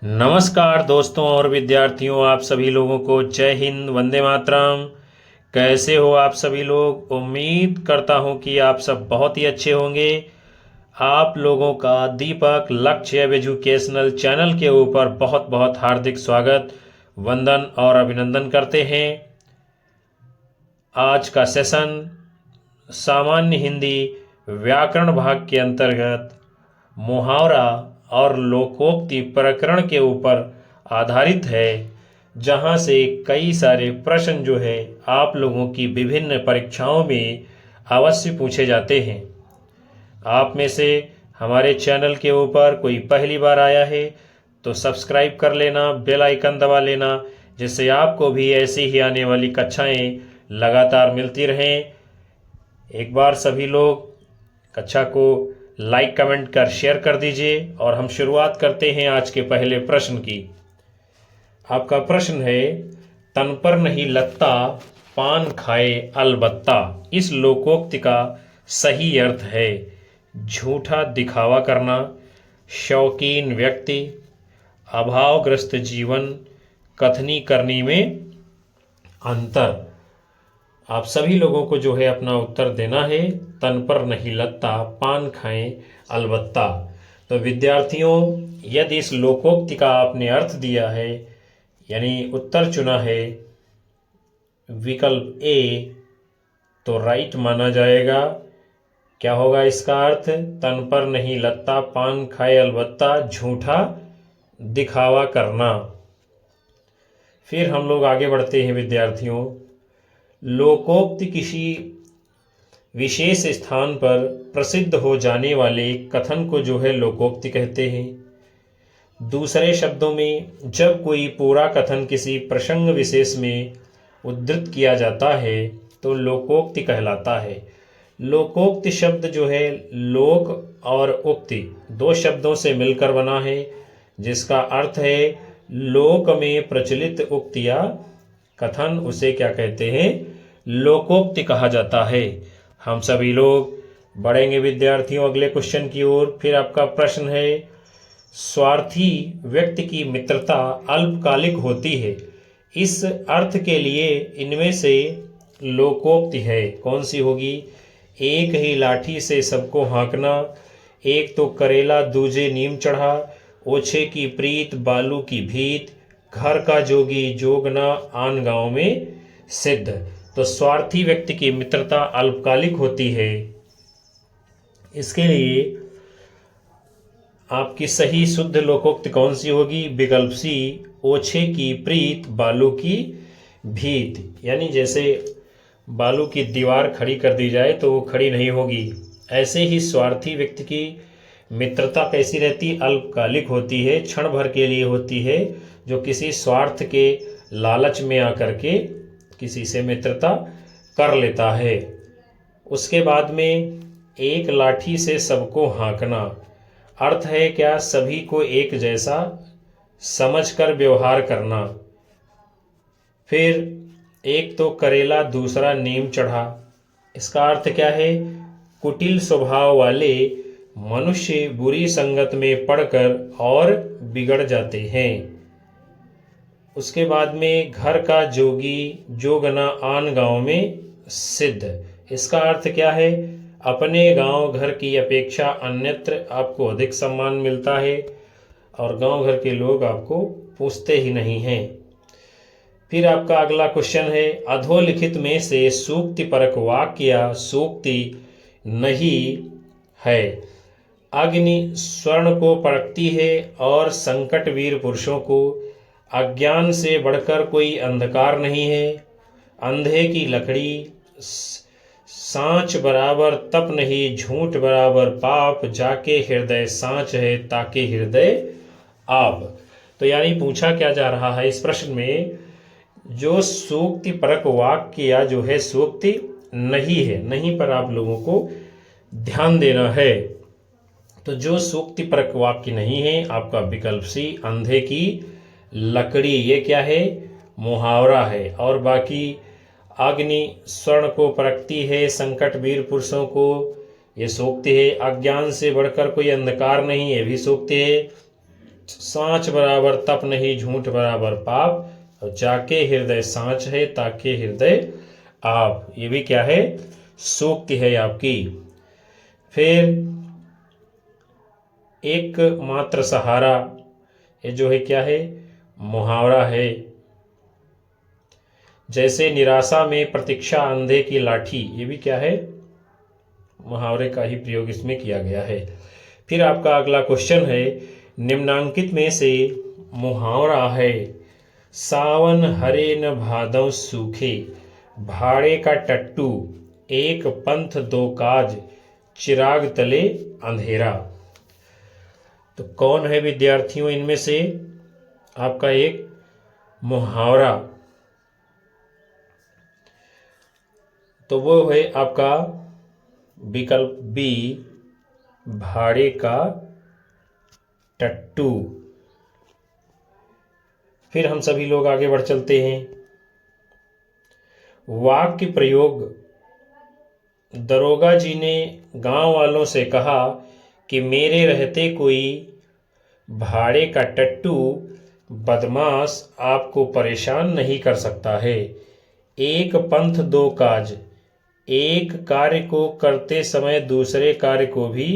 नमस्कार दोस्तों और विद्यार्थियों, आप सभी लोगों को जय हिंद, वंदे मातरम। कैसे हो आप सभी लोग? उम्मीद करता हूं कि आप सब बहुत ही अच्छे होंगे। आप लोगों का दीपक लक्ष्य एजुकेशनल चैनल के ऊपर बहुत बहुत हार्दिक स्वागत, वंदन और अभिनंदन करते हैं। आज का सेशन सामान्य हिंदी व्याकरण भाग के अंतर्गत मुहावरा और लोकोक्ति प्रकरण के ऊपर आधारित है, जहां से कई सारे प्रश्न जो है आप लोगों की विभिन्न परीक्षाओं में अवश्य पूछे जाते हैं। आप में से हमारे चैनल के ऊपर कोई पहली बार आया है तो सब्सक्राइब कर लेना, बेल आइकन दबा लेना, जिससे आपको भी ऐसी ही आने वाली कक्षाएं लगातार मिलती रहें। एक बार सभी लोग कक्षा को लाइक कमेंट कर शेयर कर दीजिए और हम शुरुआत करते हैं आज के पहले प्रश्न की। आपका प्रश्न है, तन पर नहीं लगता पान खाए अलबत्ता। इस लोकोक्ति का सही अर्थ है झूठा दिखावा करना, शौकीन व्यक्ति, अभावग्रस्त जीवन, कथनी करनी में अंतर। आप सभी लोगों को जो है अपना उत्तर देना है। तन पर नहीं लगता पान खाएं अलबत्ता। तो विद्यार्थियों, यदि इस लोकोक्ति का आपने अर्थ दिया है यानी उत्तर चुना है विकल्प ए, तो राइट माना जाएगा। क्या होगा इसका अर्थ? तन पर नहीं लगता पान खाए अलबत्ता, झूठा दिखावा करना। फिर हम लोग आगे बढ़ते हैं विद्यार्थियों। लोकोक्ति किसी विशेष स्थान पर प्रसिद्ध हो जाने वाले कथन को जो है लोकोक्ति कहते हैं। दूसरे शब्दों में, जब कोई पूरा कथन किसी प्रसंग विशेष में उद्धृत किया जाता है तो लोकोक्ति कहलाता है। लोकोक्ति शब्द जो है लोक और उक्ति दो शब्दों से मिलकर बना है, जिसका अर्थ है लोक में प्रचलित उक्तियां कथन, उसे क्या कहते हैं? लोकोक्ति कहा जाता है। हम सभी लोग बढ़ेंगे विद्यार्थियों अगले क्वेश्चन की ओर। फिर आपका प्रश्न है, स्वार्थी व्यक्ति की मित्रता अल्पकालिक होती है। इस अर्थ के लिए इनमें से लोकोक्ति है कौन सी होगी? एक ही लाठी से सबको हाँकना, एक तो करेला दूजे नीम चढ़ा, ओछे की प्रीत बालू की भीत, घर का जोगी जोगना आन गांव में सिद्ध। तो स्वार्थी व्यक्ति की मित्रता अल्पकालिक होती है। इसके लिए आपकी सही शुद्ध लोकोक्ति कौन सी होगी? विकल्प सी, ओछे की प्रीत बालू की भीत। यानी जैसे बालू की दीवार खड़ी कर दी जाए तो वो खड़ी नहीं होगी, ऐसे ही स्वार्थी व्यक्ति की मित्रता कैसी रहती? अल्पकालिक होती है, क्षण भर के लिए होती है, जो किसी स्वार्थ के लालच में आकर के किसी से मित्रता कर लेता है। उसके बाद में एक लाठी से सबको हाँकना, अर्थ है क्या? सभी को एक जैसा समझकर व्यवहार करना। फिर एक तो करेला दूसरा नीम चढ़ा, इसका अर्थ क्या है? कुटिल स्वभाव वाले मनुष्य बुरी संगत में पड़कर और बिगड़ जाते हैं। उसके बाद में घर का जोगी जोगना आन गांव में सिद्ध, इसका अर्थ क्या है? अपने गांव घर की अपेक्षा अन्यत्र आपको अधिक सम्मान मिलता है और गांव घर के लोग आपको पूछते ही नहीं हैं। फिर आपका अगला क्वेश्चन है, अधोलिखित में से सूक्ति परक वाक्य सूक्ति नहीं है। अग्नि स्वर्ण को परखती है और संकट वीर पुरुषों को। अज्ञान से बढ़कर कोई अंधकार नहीं है। अंधे की लकड़ी सांच बराबर तप नहीं, झूठ बराबर पाप, जाके हृदय सांच है ताके हृदय आप। तो यानी पूछा क्या जा रहा है इस प्रश्न में, जो सूक्ति परक वाक्य जो है सूक्ति नहीं है, नहीं पर आप लोगों को ध्यान देना है। तो जो सूक्ति परक वाक्य नहीं है, आपका विकल्प सी, अंधे की लकड़ी, ये क्या है? मुहावरा है। और बाकी अग्नि स्वर्ण को परखती है, संकट वीर पुरुषों को, ये सूक्ति है। अज्ञान से बढ़कर कोई अंधकार नहीं, ये भी सूक्ति है। सांच बराबर तप नहीं, झूठ बराबर पाप, और जाके हृदय सांच है ताके हृदय आप। ये भी क्या है, सूक्ति है आपकी। फिर एक मात्र सहारा, ये जो है क्या है, मुहावरा है। जैसे निराशा में प्रतीक्षा अंधे की लाठी, ये भी क्या है, मुहावरे का ही प्रयोग इसमें किया गया है। फिर आपका अगला क्वेश्चन है, निम्नांकित में से मुहावरा है, सावन हरे न भादव सूखे, भाड़े का टट्टू, एक पंथ दो काज, चिराग तले अंधेरा। तो कौन है विद्यार्थियों इनमें से आपका एक मुहावरा? तो वो है आपका विकल्प बी, भाड़े का टट्टू। फिर हम सभी लोग आगे बढ़ चलते हैं। वाक्य प्रयोग, दरोगा जी ने गांव वालों से कहा कि मेरे रहते कोई भाड़े का टट्टू बदमाश आपको परेशान नहीं कर सकता है। एक पंथ दो काज, एक कार्य को करते समय दूसरे कार्य को भी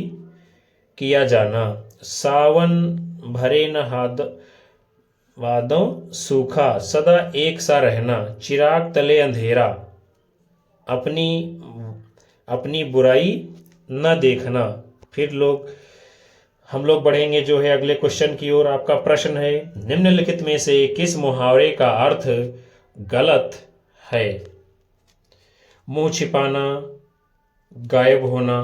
किया जाना। सावन भरे न वादों सूखा, सदा एक सा रहना। चिराग तले अंधेरा, अपनी बुराई न देखना। फिर हम लोग बढ़ेंगे जो है अगले क्वेश्चन की ओर। आपका प्रश्न है, निम्नलिखित में से किस मुहावरे का अर्थ गलत है? मुंह छिपाना, गायब होना,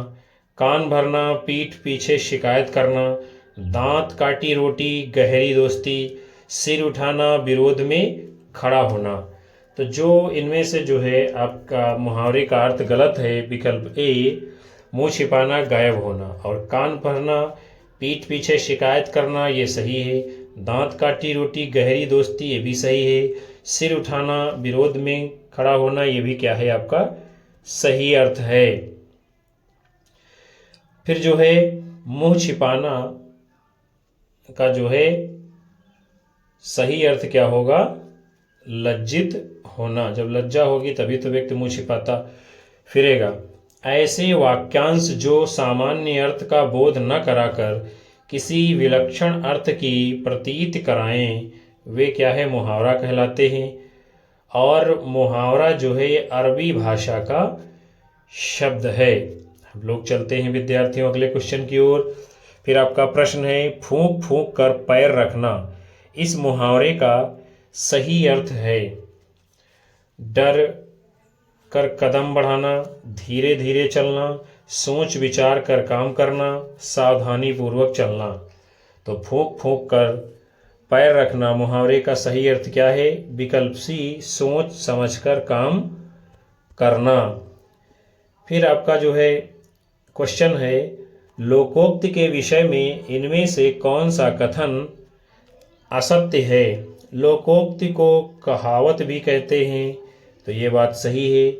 कान भरना, पीठ पीछे शिकायत करना, दांत काटी रोटी, गहरी दोस्ती, सिर उठाना, विरोध में खड़ा होना। तो जो इनमें से जो है आपका मुहावरे का अर्थ गलत है, विकल्प ए, मुंह छिपाना, गायब होना, और कान भरना, पीठ पीछे शिकायत करना, ये सही है। दांत काटी रोटी, गहरी दोस्ती, ये भी सही है। सिर उठाना, विरोध में खड़ा होना, ये भी क्या है, आपका सही अर्थ है। फिर जो है मुंह छिपाना का जो है सही अर्थ क्या होगा, लज्जित होना। जब लज्जा होगी तभी तो व्यक्ति मुंह छिपाता फिरेगा। ऐसे वाक्यांश जो सामान्य अर्थ का बोध न कराकर किसी विलक्षण अर्थ की प्रतीत कराएं, वे क्या है, मुहावरा कहलाते हैं। और मुहावरा जो है अरबी भाषा का शब्द है। हम लोग चलते हैं विद्यार्थियों अगले क्वेश्चन की ओर। फिर आपका प्रश्न है, फूंक फूंक कर पैर रखना, इस मुहावरे का सही अर्थ है डर कर कदम बढ़ाना, धीरे धीरे चलना, सोच विचार कर काम करना, सावधानी पूर्वक चलना। तो फूंक फूंक कर पैर रखना मुहावरे का सही अर्थ क्या है, विकल्प सी, सोच समझकर काम करना। फिर आपका जो है क्वेश्चन है, लोकोक्ति के विषय में इनमें से कौन सा कथन असत्य है? लोकोक्ति को कहावत भी कहते हैं, तो ये बात सही है।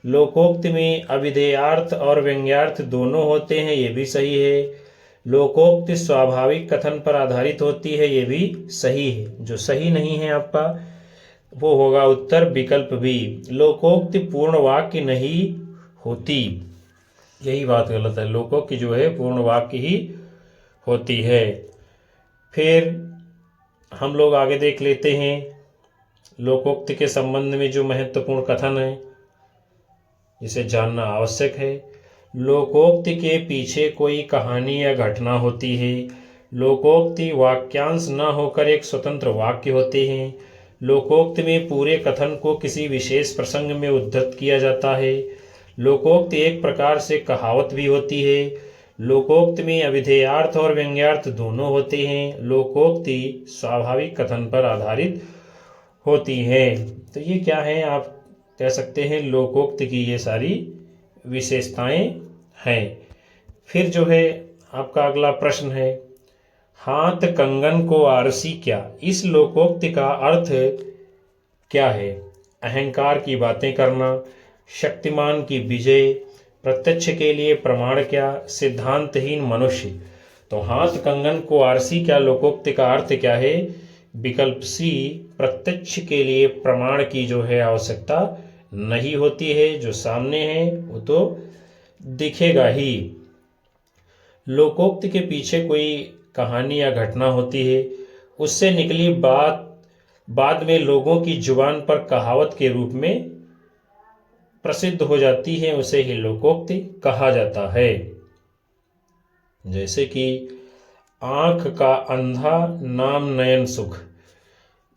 लोकोक्ति में अभिधेयार्थ और व्यंग्यार्थ दोनों होते हैं, ये भी सही है। लोकोक्ति स्वाभाविक कथन पर आधारित होती है, ये भी सही है। जो सही नहीं है आपका वो होगा उत्तर विकल्प बी, लोकोक्ति पूर्ण वाक्य नहीं होती। यही बात गलत है, लोकोक्ति जो है पूर्ण वाक्य ही होती है। फिर हम लोग आगे देख लेते हैं लोकोक्ति के संबंध में जो महत्वपूर्ण कथन है जिसे जानना आवश्यक है। लोकोक्ति के पीछे कोई कहानी या घटना होती है। लोकोक्ति वाक्यांश न होकर एक स्वतंत्र वाक्य होते हैं। लोकोक्ति में पूरे कथन को किसी विशेष प्रसंग में उद्धृत किया जाता है। लोकोक्ति एक प्रकार से कहावत भी होती है। लोकोक्ति में अभिधेयार्थ और व्यंग्यार्थ दोनों होते हैं। लोकोक्ति स्वाभाविक कथन पर आधारित होती है। तो ये क्या है, आप कह सकते हैं लोकोक्ति की ये सारी विशेषताएं हैं। फिर जो है आपका अगला प्रश्न है, हाथ कंगन को आरसी क्या, इस लोकोक्ति का अर्थ क्या है? अहंकार की बातें करना, शक्तिमान की विजय, प्रत्यक्ष के लिए प्रमाण क्या, सिद्धांतहीन मनुष्य। तो हाथ कंगन को आरसी क्या लोकोक्ति का अर्थ क्या है? विकल्प सी, प्रत्यक्ष के लिए प्रमाण की जो है आवश्यकता नहीं होती है, जो सामने है वो तो दिखेगा ही। लोकोक्ति के पीछे कोई कहानी या घटना होती है, उससे निकली बात बाद में लोगों की जुबान पर कहावत के रूप में प्रसिद्ध हो जाती है, उसे ही लोकोक्ति कहा जाता है। जैसे कि आंख का अंधा नाम नयन सुख,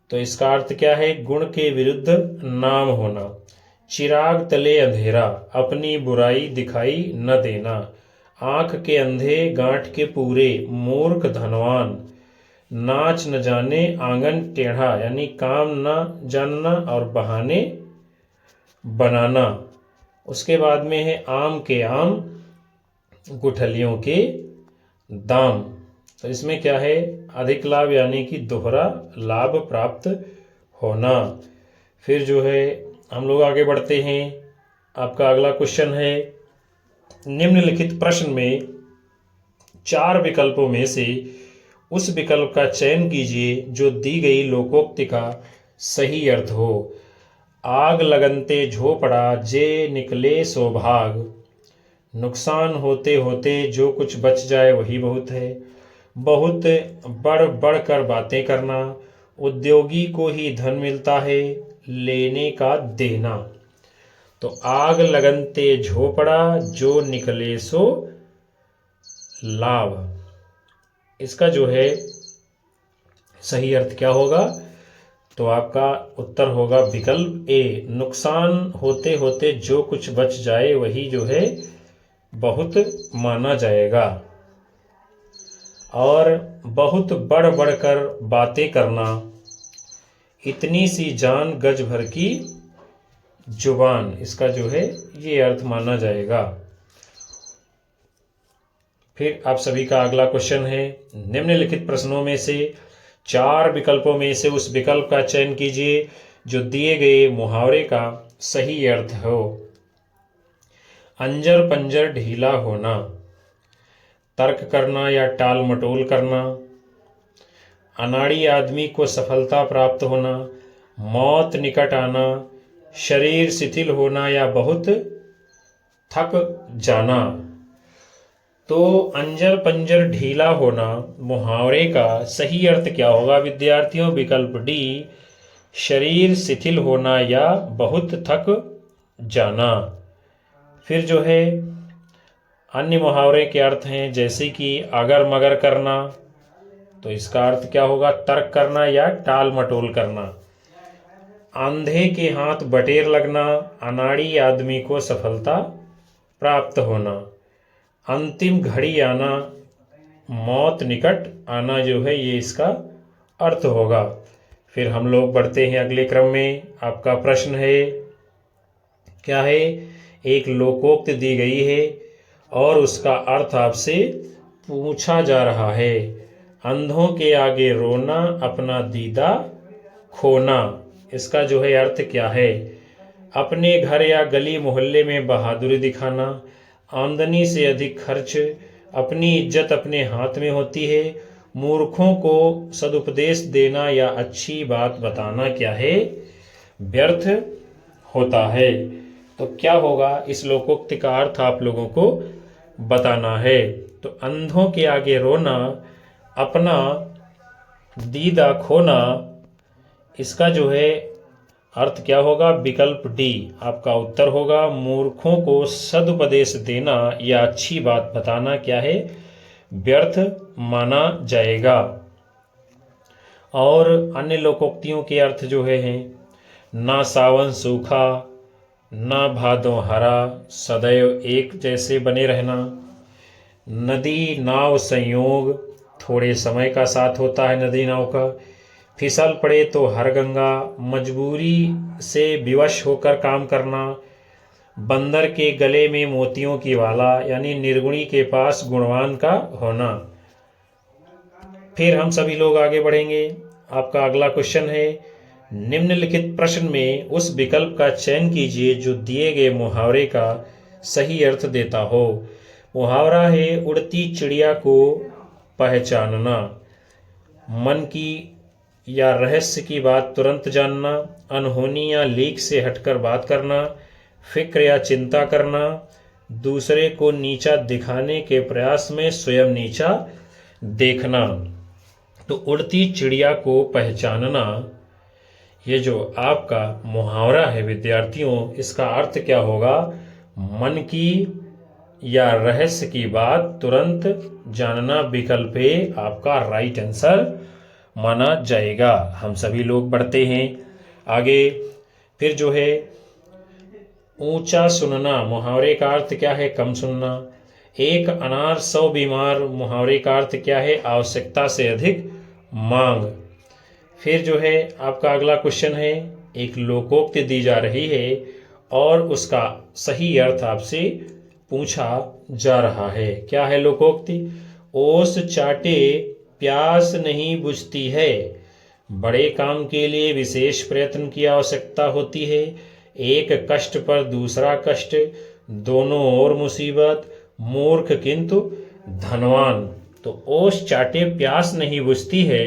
तो इसका अर्थ क्या है? गुण के विरुद्ध नाम होना। चिराग तले अंधेरा, अपनी बुराई दिखाई न देना। आंख के अंधे गांठ के पूरे, मूर्ख धनवान। नाच न जाने आंगन टेढ़ा, यानी काम न जानना और बहाने बनाना। उसके बाद में है आम के आम, गुठलियों के दाम। तो इसमें क्या है? अधिक लाभ यानी कि दोहरा लाभ प्राप्त होना। फिर जो है हम लोग आगे बढ़ते हैं। आपका अगला क्वेश्चन है, निम्नलिखित प्रश्न में 4 विकल्पों में से उस विकल्प का चयन कीजिए जो दी गई लोकोक्ति का सही अर्थ हो। आग लगनते झोपड़ा, जे निकले सो भाग। नुकसान होते होते जो कुछ बच जाए वही बहुत है। बहुत बढ़ बढ़ कर बातें करना, उद्योगी को ही धन मिलता है, लेने का देना। तो आग लगनते झोपड़ा, जो निकले सो लाभ, इसका जो है सही अर्थ क्या होगा? तो आपका उत्तर होगा विकल्प ए, नुकसान होते होते जो कुछ बच जाए वही जो है बहुत माना जाएगा। और बहुत बढ़ बढ़कर बातें करना, इतनी सी जान गज भर की जुबान, इसका जो है ये अर्थ माना जाएगा। फिर आप सभी का अगला क्वेश्चन है, निम्नलिखित प्रश्नों में से 4 विकल्पों में से उस विकल्प का चयन कीजिए जो दिए गए मुहावरे का सही अर्थ हो। अंजर पंजर ढीला होना, तर्क करना या टाल मटोल करना। अनाड़ी आदमी को सफलता प्राप्त होना, मौत निकट आना। शरीर शिथिल होना या बहुत थक जाना। तो अंजर पंजर ढीला होना मुहावरे का सही अर्थ क्या होगा विद्यार्थियों? विकल्प डी, शरीर शिथिल होना या बहुत थक जाना। फिर जो है अन्य मुहावरे के अर्थ हैं, जैसे कि अगर मगर करना, तो इसका अर्थ क्या होगा? तर्क करना या टाल मटोल करना। अंधे के हाथ बटेर लगना, अनाड़ी आदमी को सफलता प्राप्त होना। अंतिम घड़ी आना, मौत निकट आना जो है ये इसका अर्थ होगा। फिर हम लोग बढ़ते हैं अगले क्रम में। आपका प्रश्न है क्या है? एक लोकोक्त दी गई है और उसका अर्थ आपसे पूछा जा रहा है। अंधों के आगे रोना, अपना दीदा खोना, इसका जो है अर्थ क्या है? अपने घर या गली मोहल्ले में बहादुरी दिखाना, आमदनी से अधिक खर्च, अपनी इज्जत अपने हाथ में होती है, मूर्खों को सदुपदेश देना या अच्छी बात बताना क्या है? व्यर्थ होता है। तो क्या होगा? इस लोकोक्ति का अर्थ आप लोगों को बताना है। तो अंधों के आगे रोना, अपना दीदा खोना, इसका जो है अर्थ क्या होगा? विकल्प डी आपका उत्तर होगा। मूर्खों को सदुपदेश देना या अच्छी बात बताना क्या है? व्यर्थ माना जाएगा। और अन्य लोकोक्तियों के अर्थ जो है ना सावन सूखा, ना भादों हरा, सदैव एक जैसे बने रहना। नदी नाव संयोग, थोड़े समय का साथ होता है नदी नाव का। फिसल पड़े तो हर गंगा, मजबूरी से विवश होकर काम करना। बंदर के गले में मोतियों की वाला, यानी निर्गुणी के पास गुणवान का होना। फिर हम सभी लोग आगे बढ़ेंगे। आपका अगला क्वेश्चन है, निम्नलिखित प्रश्न में उस विकल्प का चयन कीजिए जो दिए गए मुहावरे का सही अर्थ देता हो। मुहावरा है, उड़ती चिड़िया को पहचानना, मन की या रहस्य की बात तुरंत जानना, अनहोनी या लीक से हटकर बात करना, फिक्र या चिंता करना, दूसरे को नीचा दिखाने के प्रयास में स्वयं नीचा देखना। तो उड़ती चिड़िया को पहचानना, ये जो आपका मुहावरा है विद्यार्थियों, इसका अर्थ क्या होगा? मन की या रहस्य की बात तुरंत जानना विकल्प ए आपका राइट आंसर माना जाएगा। हम सभी लोग बढ़ते हैं आगे। फिर जो है ऊंचा सुनना, मुहावरे का अर्थ क्या है? कम सुनना। एक अनार 100 बीमार, मुहावरे का अर्थ क्या है? आवश्यकता से अधिक मांग। फिर जो है आपका अगला क्वेश्चन है, एक लोकोक्ति दी जा रही है और उसका सही अर्थ आपसे पूछा जा रहा है। क्या है लोकोक्ति? ओस चाटे प्यास नहीं बुझती है, बड़े काम के लिए विशेष प्रयत्न की आवश्यकता होती है, एक कष्ट पर दूसरा कष्ट, दोनों ओर मुसीबत, मूर्ख किंतु धनवान। तो ओस चाटे प्यास नहीं बुझती है,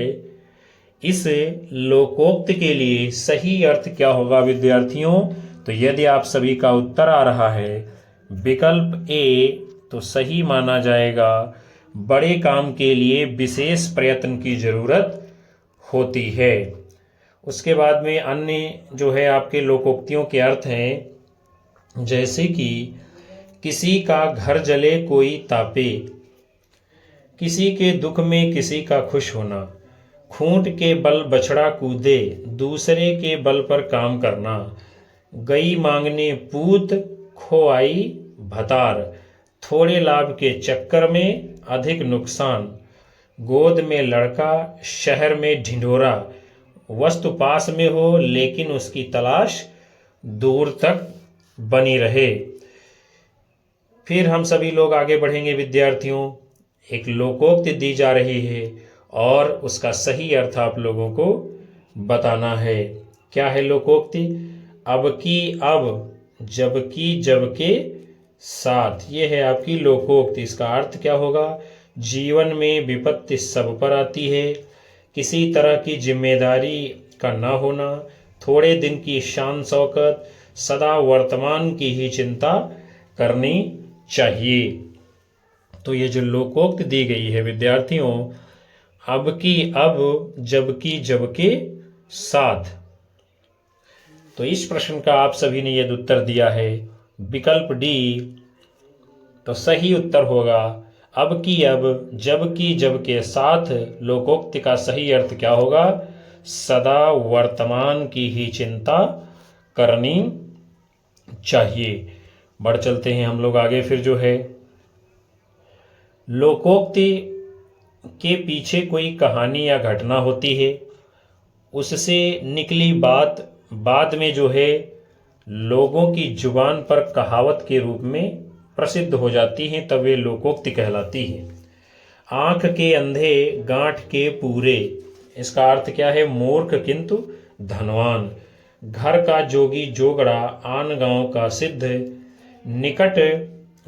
इस लोकोक्ति के लिए सही अर्थ क्या होगा विद्यार्थियों? तो यदि आप सभी का उत्तर आ रहा है विकल्प ए, तो सही माना जाएगा। बड़े काम के लिए विशेष प्रयत्न की जरूरत होती है। उसके बाद में अन्य जो है आपके लोकोक्तियों के अर्थ हैं, जैसे कि किसी का घर जले कोई तापे, किसी के दुख में किसी का खुश होना, खूंट के बल बछड़ा कूदे, दूसरे के बल पर काम करना, गई मांगने पूत खो आई भतार, थोड़े लाभ के चक्कर में अधिक नुकसान, गोद में लड़का शहर में ढिंढोरा, वस्तु पास में हो लेकिन उसकी तलाश दूर तक बनी रहे। फिर हम सभी लोग आगे बढ़ेंगे विद्यार्थियों। एक लोकोक्ति दी जा रही है और उसका सही अर्थ आप लोगों को बताना है। क्या है लोकोक्ति? अब की अब, जबकि जब के साथ, ये है आपकी लोकोक्ति। इसका अर्थ क्या होगा? जीवन में विपत्ति सब पर आती है, किसी तरह की जिम्मेदारी का ना होना, थोड़े दिन की शान शौकत, सदा वर्तमान की ही चिंता करनी चाहिए। तो ये जो लोकोक्ति दी गई है विद्यार्थियों, अब की अब, जबकि जब के साथ, तो इस प्रश्न का आप सभी ने यदि उत्तर दिया है विकल्प डी, तो सही उत्तर होगा अब की अब, जबकि जब के साथ। लोकोक्ति का सही अर्थ क्या होगा? सदा वर्तमान की ही चिंता करनी चाहिए। बढ़ चलते हैं हम लोग आगे। फिर जो है लोकोक्ति के पीछे कोई कहानी या घटना होती है, उससे निकली बात बाद में जो है लोगों की जुबान पर कहावत के रूप में प्रसिद्ध हो जाती हैं, तब वे लोकोक्ति कहलाती है। आंख के अंधे गांठ के पूरे, इसका अर्थ क्या है? मूर्ख किंतु धनवान। घर का जोगी जोगड़ा, आन गांव का सिद्ध, निकट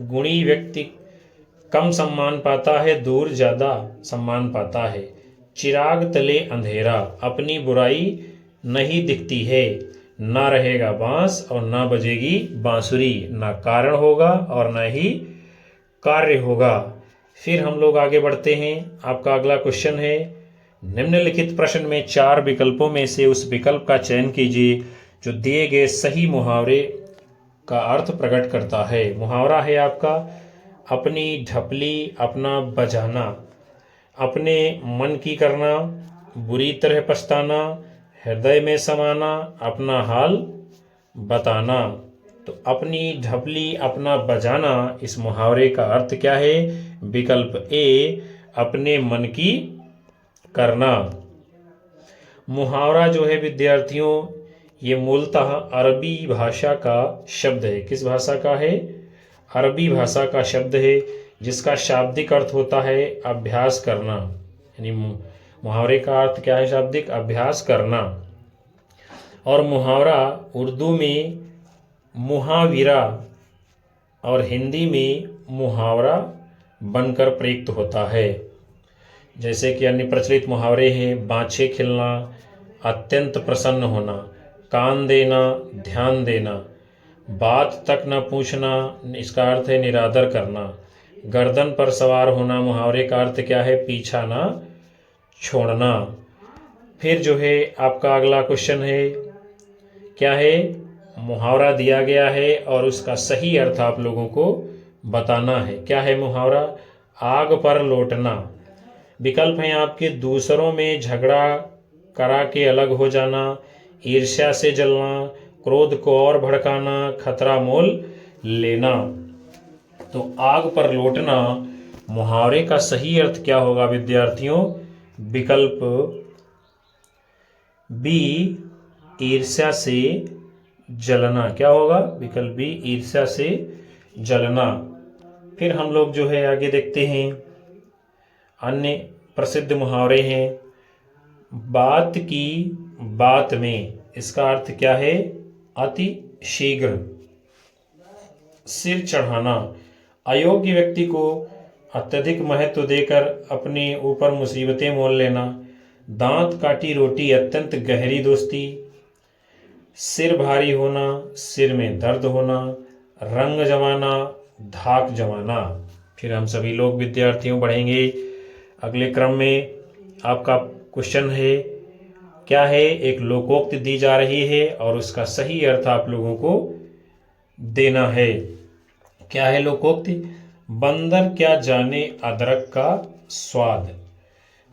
गुणी व्यक्ति कम सम्मान पाता है, दूर ज्यादा सम्मान पाता है। चिराग तले अंधेरा, अपनी बुराई नहीं दिखती है, ना रहेगा बांस और ना बजेगी बांसुरी, ना कारण होगा और ना ही कार्य होगा। फिर हम लोग आगे बढ़ते हैं। आपका अगला क्वेश्चन है, निम्नलिखित प्रश्न में 4 विकल्पों में से उस विकल्प का चयन कीजिए जो दिए गए सही मुहावरे का अर्थ प्रकट करता है। मुहावरा है आपका, अपनी ढपली अपना बजाना, अपने मन की करना, बुरी तरह पछताना, हृदय में समाना, अपना हाल बताना। तो अपनी ढपली अपना बजाना, इस मुहावरे का अर्थ क्या है? विकल्प ए, अपने मन की करना। मुहावरा जो है विद्यार्थियों, ये मूलतः अरबी भाषा का शब्द है। किस भाषा का है? अरबी भाषा का शब्द है, जिसका शाब्दिक अर्थ होता है अभ्यास करना। यानी मुहावरे का अर्थ क्या है? शाब्दिक अभ्यास करना। और मुहावरा उर्दू में मुहाविरा और हिंदी में मुहावरा बनकर प्रयुक्त होता है। जैसे कि अन्य प्रचलित मुहावरे हैं, बाँछे खिलना, अत्यंत प्रसन्न होना, कान देना, ध्यान देना, बात तक न पूछना, इसका अर्थ है निरादर करना, गर्दन पर सवार होना, मुहावरे का अर्थ क्या है, पीछा ना छोड़ना। फिर जो है आपका अगला क्वेश्चन है, क्या है, मुहावरा दिया गया है और उसका सही अर्थ आप लोगों को बताना है। क्या है मुहावरा, आग पर लौटना। विकल्प हैं आपके, दूसरों में झगड़ा करा के अलग हो जाना, ईर्ष्या से जलना, क्रोध को और भड़काना, खतरा मोल लेना। तो आग पर लौटना मुहावरे का सही अर्थ क्या होगा विद्यार्थियों, विकल्प बी, ईर्ष्या से जलना। क्या होगा, विकल्प बी, ईर्ष्या से जलना। फिर हम लोग जो है आगे देखते हैं, अन्य प्रसिद्ध मुहावरे हैं, बात की बात में, इसका अर्थ क्या है, अति शीघ्र, सिर चढ़ाना, अयोग्य व्यक्ति को अत्यधिक महत्व देकर अपने ऊपर मुसीबतें मोल लेना, दांत काटी रोटी, अत्यंत गहरी दोस्ती, सिर भारी होना, सिर में दर्द होना, रंग जमाना, धाक जमाना। फिर हम सभी लोग विद्यार्थियों बढ़ेंगे अगले क्रम में। आपका क्वेश्चन है, क्या है, एक लोकोक्ति दी जा रही है और उसका सही अर्थ आप लोगों को देना है। क्या है लोकोक्ति, बंदर क्या जाने अदरक का स्वाद।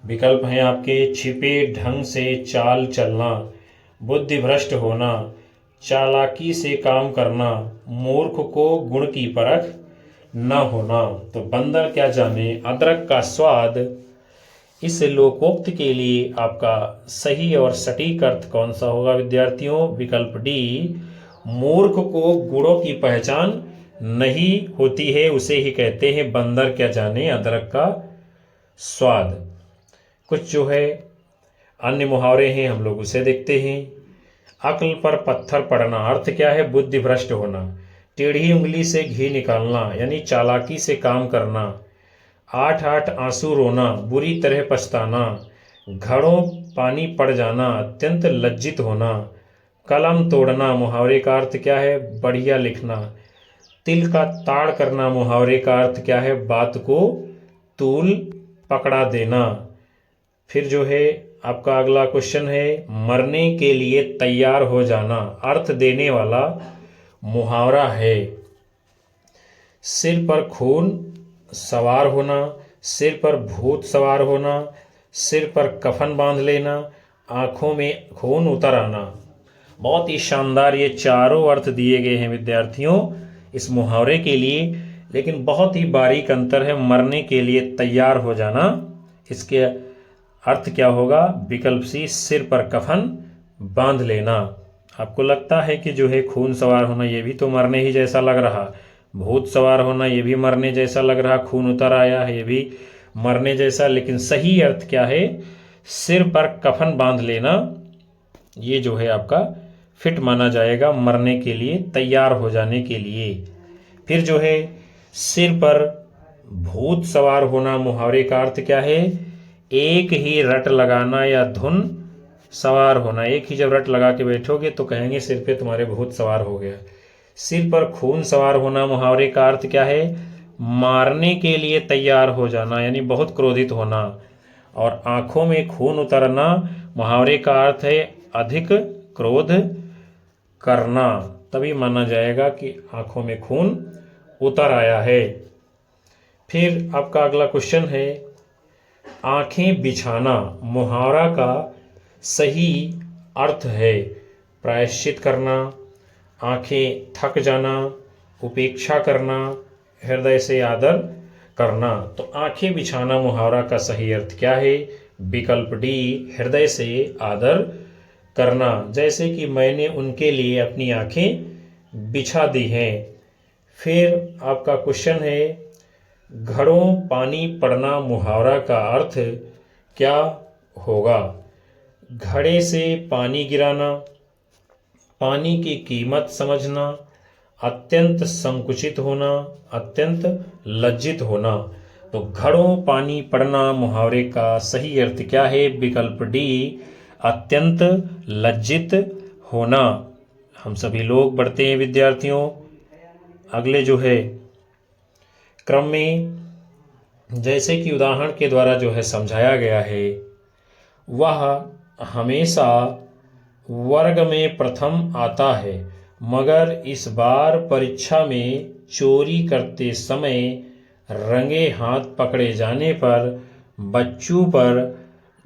विकल्प हैं आपके, छिपे ढंग से चाल चलना, बुद्धि भ्रष्ट होना, चालाकी से काम करना, मूर्ख को गुण की परख न होना। तो बंदर क्या जाने अदरक का स्वाद, इस लोकोक्ति के लिए आपका सही और सटीक अर्थ कौन सा होगा विद्यार्थियों, विकल्प डी, मूर्ख को गुणों की पहचान नहीं होती है, उसे ही कहते हैं बंदर क्या जाने अदरक का स्वाद। कुछ जो है अन्य मुहावरे हैं, हम लोग उसे देखते हैं। अक्ल पर पत्थर पड़ना, अर्थ क्या है, बुद्धि भ्रष्ट होना, टेढ़ी उंगली से घी निकालना, यानी चालाकी से काम करना, आठ आठ आंसू रोना, बुरी तरह पछताना, घड़ों पानी पड़ जाना, अत्यंत लज्जित होना, कलम तोड़ना, मुहावरे का अर्थ क्या है, बढ़िया लिखना, तिल का ताड़ करना, मुहावरे का अर्थ क्या है, बात को तूल पकड़ा देना। फिर जो है आपका अगला क्वेश्चन है, मरने के लिए तैयार हो जाना, अर्थ देने वाला मुहावरा है। सिर पर खून सवार होना, सिर पर भूत सवार होना, सिर पर कफन बांध लेना, आंखों में खून उतर आना। बहुत ही शानदार ये चारों अर्थ दिए गए हैं विद्यार्थियों इस मुहावरे के लिए, लेकिन बहुत ही बारीक अंतर है। मरने के लिए तैयार हो जाना, इसके अर्थ क्या होगा, विकल्प सी, सिर पर कफन बांध लेना। आपको लगता है कि जो है खून सवार होना ये भी तो मरने ही जैसा लग रहा, भूत सवार होना ये भी मरने जैसा लग रहा, खून उतर आया है ये भी मरने जैसा, लेकिन सही अर्थ क्या है, सिर पर कफन बांध लेना, ये जो है आपका फिट माना जाएगा मरने के लिए, तैयार हो जाने के लिए। फिर जो है सिर पर भूत सवार होना, मुहावरे का अर्थ क्या है, एक ही रट लगाना या धुन सवार होना। एक ही जब रट लगा के बैठोगे तो कहेंगे सिर पे तुम्हारे भूत सवार हो गया। सिर पर खून सवार होना, मुहावरे का अर्थ क्या है, मारने के लिए तैयार हो जाना, यानी बहुत क्रोधित होना। और आंखों में खून उतरना, मुहावरे का अर्थ है अधिक क्रोध करना, तभी माना जाएगा कि आंखों में खून उतर आया है। फिर आपका अगला क्वेश्चन है, आंखें बिछाना, मुहावरा का सही अर्थ है प्रायश्चित करना, आंखें थक जाना, उपेक्षा करना, हृदय से आदर करना। तो आंखें बिछाना मुहावरा का सही अर्थ क्या है, विकल्प डी, हृदय से आदर करना, जैसे कि मैंने उनके लिए अपनी आंखें बिछा दी हैं। फिर आपका क्वेश्चन है, घड़ों पानी पड़ना, मुहावरा का अर्थ क्या होगा। घड़े से पानी गिराना, पानी की कीमत समझना, अत्यंत संकुचित होना, अत्यंत लज्जित होना। तो घड़ों पानी पड़ना मुहावरे का सही अर्थ क्या है? विकल्प डी, अत्यंत लज्जित होना। हम सभी लोग बढ़ते हैं विद्यार्थियों। अगले जो है क्रम में जैसे कि उदाहरण के द्वारा जो है समझाया गया है, वह हमेशा वर्ग में प्रथम आता है, मगर इस बार परीक्षा में चोरी करते समय रंगे हाथ पकड़े जाने पर बच्चों पर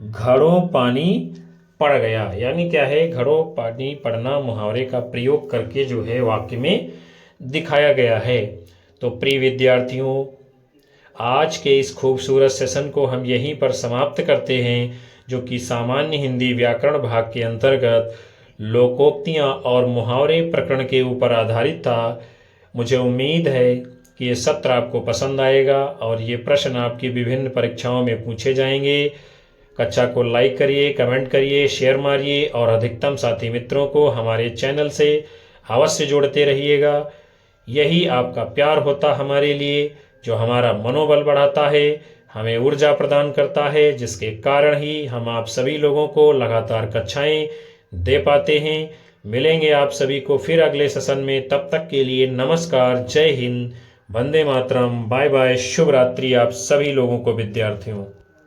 घड़ों पानी पड़ गया। यानी क्या है? घड़ों पानी पड़ना मुहावरे का प्रयोग करके जो है वाक्य में दिखाया गया है। तो प्रिय विद्यार्थियों, आज के इस खूबसूरत सेशन को हम यहीं पर समाप्त करते हैं, जो कि सामान्य हिंदी व्याकरण भाग के अंतर्गत लोकोक्तियाँ और मुहावरे प्रकरण के ऊपर आधारित था। मुझे उम्मीद है कि ये सत्र आपको पसंद आएगा और ये प्रश्न आपकी विभिन्न परीक्षाओं में पूछे जाएंगे। कक्षा को लाइक करिए, कमेंट करिए, शेयर मारिए और अधिकतम साथी मित्रों को हमारे चैनल से अवश्य जोड़ते रहिएगा। यही आपका प्यार होता हमारे लिए, जो हमारा मनोबल बढ़ाता है, हमें ऊर्जा प्रदान करता है, जिसके कारण ही हम आप सभी लोगों को लगातार कक्षाएं दे पाते हैं। मिलेंगे आप सभी को फिर अगले सेशन में। तब तक के लिए नमस्कार, जय हिंद, वंदे मातरम, बाय बाय, शुभ रात्रि आप सभी लोगों को विद्यार्थियों।